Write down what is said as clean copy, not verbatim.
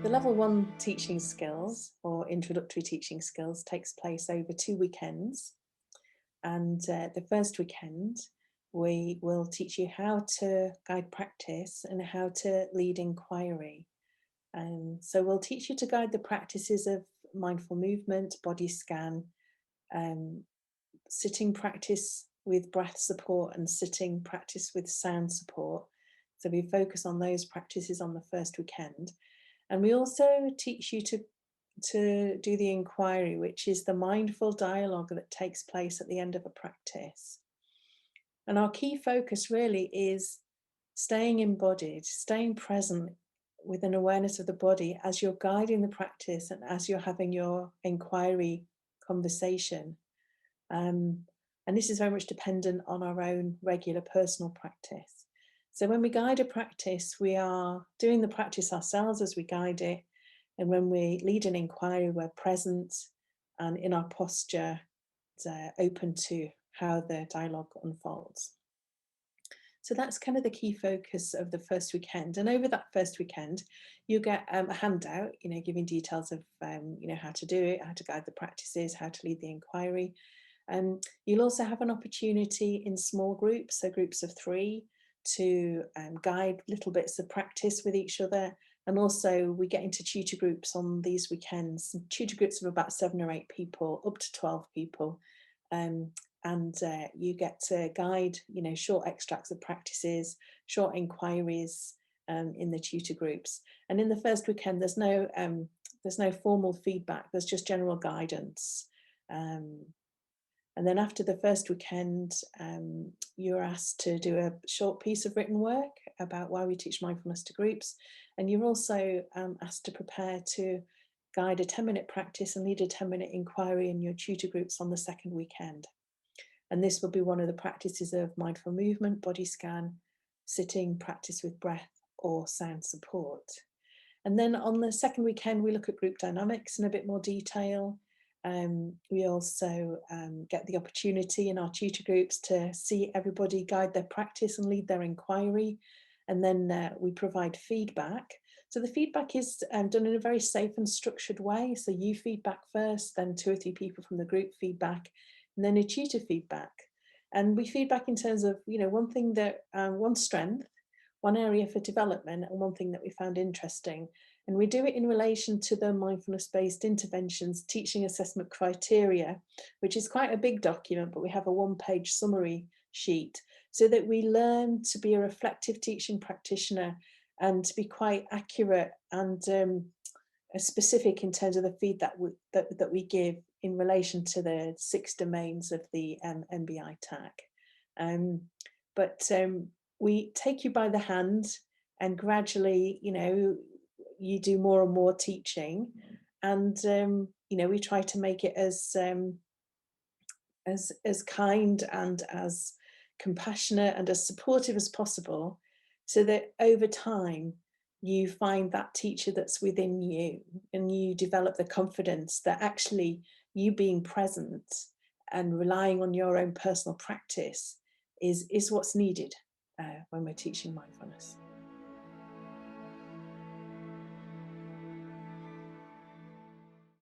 The level 1 teaching skills or introductory teaching skills takes place over 2 weekends. And the first weekend, we will teach you how to guide practice and how to lead inquiry. So we'll teach you to guide the practices of mindful movement, body scan, um, sitting practice with breath support and sitting practice with sound support. So we focus on those practices on the first weekend. And we also teach you to do the inquiry, which is the mindful dialogue that takes place at the end of a practice. And our key focus really is staying embodied, staying present with an awareness of the body as you're guiding the practice and as you're having your inquiry conversation. And this is very much dependent on our own regular personal practice. So when we guide a practice, we are doing the practice ourselves as we guide it. And when we lead an inquiry, we're present and in our posture, open to how the dialogue unfolds. So that's kind of the key focus of the first weekend. And over that first weekend, you get a handout, giving details of, how to do it, how to guide the practices, how to lead the inquiry. You'll also have an opportunity in small groups, so groups of 3, to guide little bits of practice with each other. And also we get into tutor groups on these weekends, tutor groups of about 7 or 8 people, up to 12 people. And you get to guide, short extracts of practices, short inquiries in the tutor groups. And in the first weekend, there's no formal feedback. There's just general guidance. And then after the first weekend, you're asked to do a short piece of written work about why we teach mindfulness to groups. And you're also asked to prepare to guide a 10-minute practice and lead a 10-minute inquiry in your tutor groups on the second weekend. And this will be one of the practices of mindful movement, body scan, sitting, practice with breath, or sound support. And then on the second weekend, we look at group dynamics in a bit more detail. We also get the opportunity in our tutor groups to see everybody guide their practice and lead their inquiry. And then we provide feedback. So the feedback is done in a very safe and structured way. So you feedback first, then 2 or 3 people from the group feedback, and then a tutor feedback. And we feedback in terms of, one thing that, one strength, one area for development, and one thing that we found interesting. And we do it in relation to the mindfulness-based interventions teaching assessment criteria, which is quite a big document, but we have a 1-page summary sheet so that we learn to be a reflective teaching practitioner and to be quite accurate and specific in terms of the feedback that we give in relation to the 6 domains of the MBI tag. But we take you by the hand and gradually, you do more and more teaching, and we try to make it as kind and as compassionate and as supportive as possible, so that over time you find that teacher that's within you and you develop the confidence that actually you being present and relying on your own personal practice is what's needed when we're teaching mindfulness.